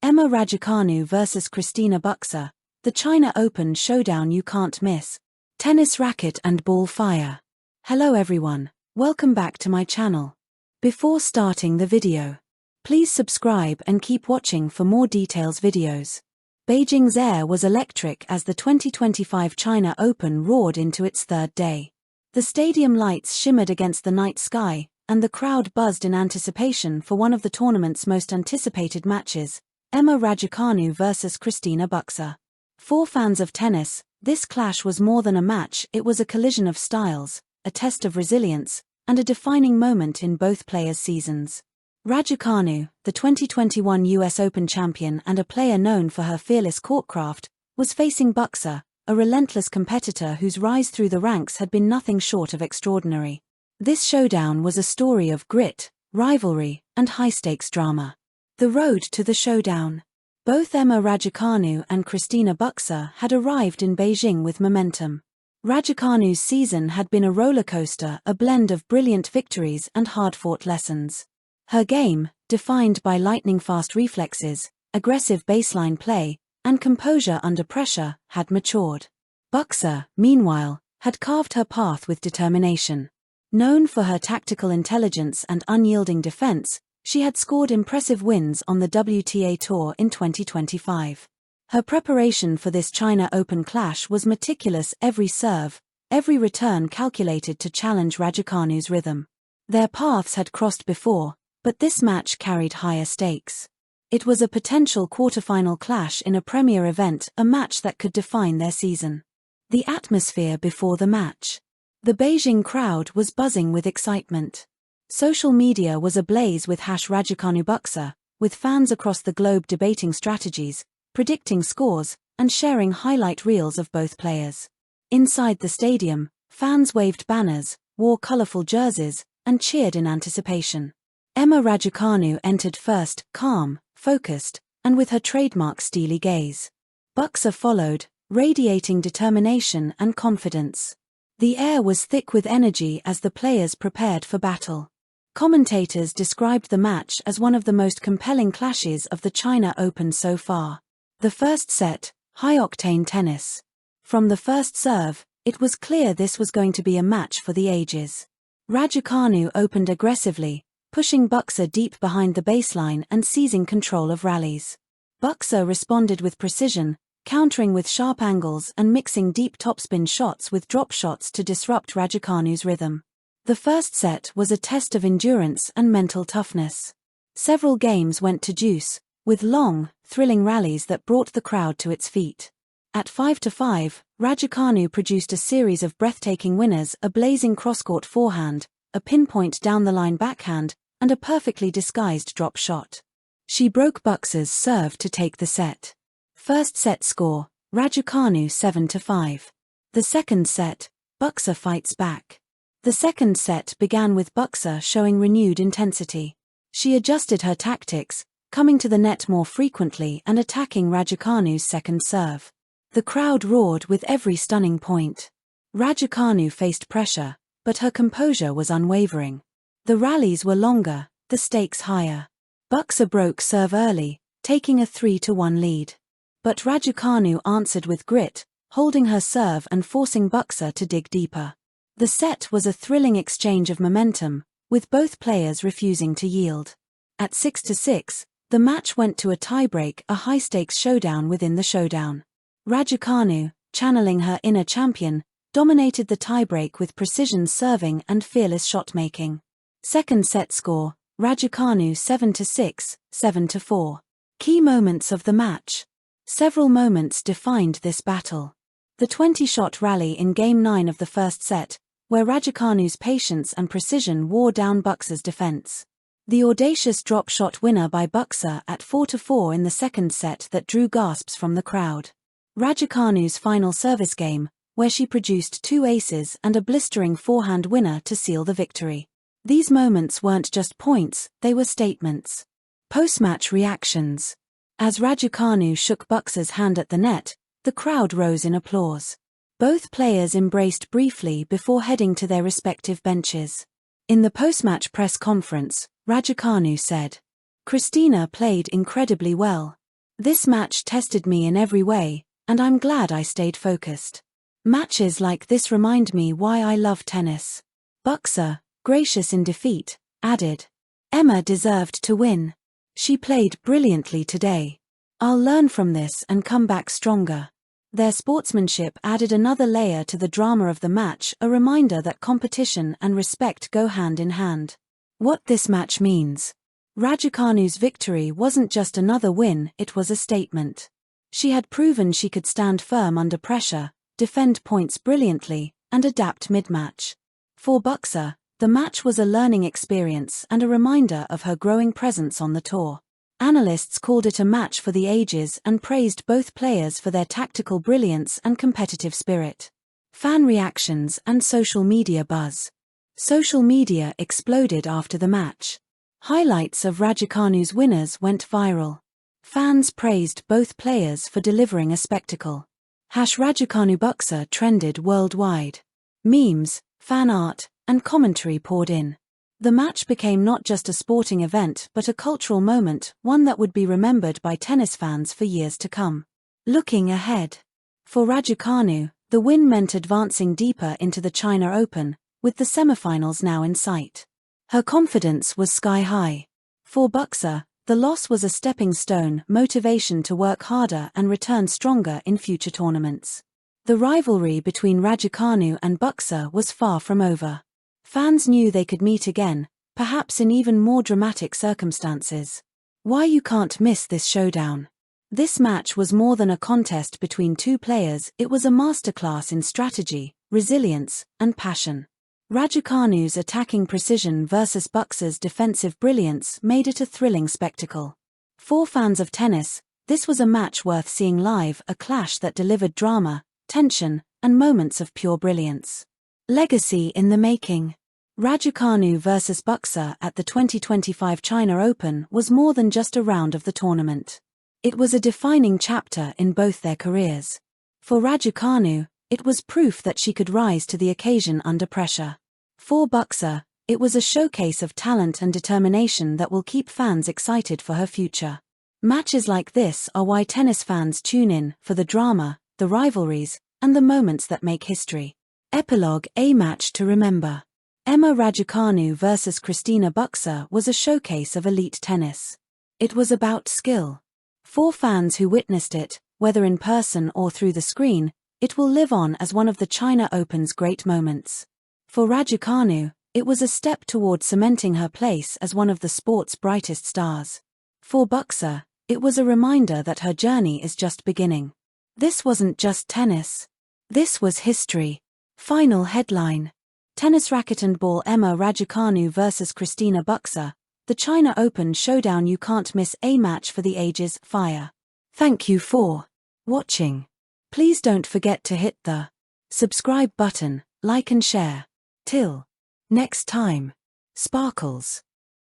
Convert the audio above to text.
Emma Raducanu vs Cristina Bucsa, the China Open showdown you can't miss. Tennis racket and ball fire. Hello everyone, welcome back to my channel. Before starting the video, please subscribe and keep watching for more details videos. Beijing's air was electric as the 2025 China Open roared into its third day. The stadium lights shimmered against the night sky, and the crowd buzzed in anticipation for one of the tournament's most anticipated matches, Emma Raducanu vs Cristina Bucsa. For fans of tennis, this clash was more than a match, it was a collision of styles, a test of resilience, and a defining moment in both players' seasons. Raducanu, the 2021 US Open champion and a player known for her fearless courtcraft, was facing Bucsa, a relentless competitor whose rise through the ranks had been nothing short of extraordinary. This showdown was a story of grit, rivalry, and high-stakes drama. The road to the showdown. Both Emma Raducanu and Cristina Bucsa had arrived in Beijing with momentum. Raducanu's season had been a rollercoaster, a blend of brilliant victories and hard-fought lessons. Her game, defined by lightning-fast reflexes, aggressive baseline play, and composure under pressure, had matured. Bucsa, meanwhile, had carved her path with determination. Known for her tactical intelligence and unyielding defense, she had scored impressive wins on the WTA Tour in 2025. Her preparation for this China Open clash was meticulous, every serve, every return calculated to challenge Raducanu's rhythm. Their paths had crossed before, but this match carried higher stakes. It was a potential quarterfinal clash in a premier event, a match that could define their season. The atmosphere before the match. The Beijing crowd was buzzing with excitement. Social media was ablaze with #Raducanu Bucsa, with fans across the globe debating strategies, predicting scores, and sharing highlight reels of both players. Inside the stadium, fans waved banners, wore colorful jerseys, and cheered in anticipation. Emma Raducanu entered first, calm, focused, and with her trademark steely gaze. Bucsa followed, radiating determination and confidence. The air was thick with energy as the players prepared for battle. Commentators described the match as one of the most compelling clashes of the China Open so far. The first set, high-octane tennis. From the first serve, it was clear this was going to be a match for the ages. Raducanu opened aggressively, pushing Bucsa deep behind the baseline and seizing control of rallies. Bucsa responded with precision, countering with sharp angles and mixing deep topspin shots with drop shots to disrupt Raducanu's rhythm. The first set was a test of endurance and mental toughness. Several games went to juice, with long, thrilling rallies that brought the crowd to its feet. At 5-5, Raducanu produced a series of breathtaking winners, a blazing cross-court forehand, a pinpoint down-the-line backhand, and a perfectly disguised drop shot. She broke Bucsa's serve to take the set. First set score, Raducanu 7-5. The second set, Bucsa fights back. The second set began with Bucsa showing renewed intensity. She adjusted her tactics, coming to the net more frequently and attacking Raducanu's second serve. The crowd roared with every stunning point. Raducanu faced pressure, but her composure was unwavering. The rallies were longer, the stakes higher. Bucsa broke serve early, taking a 3-1 lead. But Raducanu answered with grit, holding her serve and forcing Bucsa to dig deeper. The set was a thrilling exchange of momentum, with both players refusing to yield. At 6-6, the match went to a tiebreak, a high-stakes showdown within the showdown. Raducanu, channeling her inner champion, dominated the tiebreak with precision serving and fearless shot-making. Second set score, Raducanu 7-6, 7-4. Key moments of the match. Several moments defined this battle. The 20-shot rally in Game 9 of the first set, where Raducanu's patience and precision wore down Bucsa's defense. The audacious drop shot winner by Bucsa at 4-4 in the second set that drew gasps from the crowd. Raducanu's final service game, where she produced 2 aces and a blistering forehand winner to seal the victory. These moments weren't just points, they were statements. Post-match reactions. As Raducanu shook Bucsa's hand at the net, the crowd rose in applause. Both players embraced briefly before heading to their respective benches. In the post-match press conference, Raducanu said, "Cristina played incredibly well. This match tested me in every way, and I'm glad I stayed focused. Matches like this remind me why I love tennis. Bucsa, gracious in defeat, added. Emma deserved to win. She played brilliantly today. I'll learn from this and come back stronger. Their sportsmanship added another layer to the drama of the match, a reminder that competition and respect go hand in hand. What this match means. Raducanu's victory wasn't just another win, it was a statement. She had proven she could stand firm under pressure, defend points brilliantly, and adapt mid-match. For Bucsa, the match was a learning experience and a reminder of her growing presence on the tour. Analysts called it a match for the ages and praised both players for their tactical brilliance and competitive spirit. Fan reactions and social media buzz. Social media exploded after the match. Highlights of Raducanu's winners went viral. Fans praised both players for delivering a spectacle. #Raducanu Bucsa trended worldwide. Memes, fan art, and commentary poured in. The match became not just a sporting event but a cultural moment, one that would be remembered by tennis fans for years to come. Looking ahead. For Raducanu, the win meant advancing deeper into the China Open, with the semifinals now in sight. Her confidence was sky high. For Bucsa, the loss was a stepping stone, motivation to work harder and return stronger in future tournaments. The rivalry between Raducanu and Bucsa was far from over. Fans knew they could meet again, perhaps in even more dramatic circumstances. Why you can't miss this showdown. This match was more than a contest between two players, it was a masterclass in strategy, resilience, and passion. Raducanu's attacking precision versus Bucsa's defensive brilliance made it a thrilling spectacle. For fans of tennis, this was a match worth seeing live, a clash that delivered drama, tension, and moments of pure brilliance. Legacy in the making. Raducanu versus Bucsa at the 2025 China Open was more than just a round of the tournament. It was a defining chapter in both their careers. For Raducanu, it was proof that she could rise to the occasion under pressure. For Bucsa, it was a showcase of talent and determination that will keep fans excited for her future. Matches like this are why tennis fans tune in, for the drama, the rivalries, and the moments that make history. Epilogue. A match to remember. Emma Raducanu versus Cristina Bucsa was a showcase of elite tennis. It was about skill. For fans who witnessed it, whether in person or through the screen, it will live on as one of the China Open's great moments. For Raducanu, it was a step toward cementing her place as one of the sport's brightest stars. For Bucsa, it was a reminder that her journey is just beginning. This wasn't just tennis. This was history. Final headline. Tennis racket and ball. Emma Raducanu versus Cristina Bucsa, the China Open showdown you can't miss, a match for the ages. Fire. Thank you for watching. Please don't forget to hit the subscribe button, like and share. Till next time. Sparkles.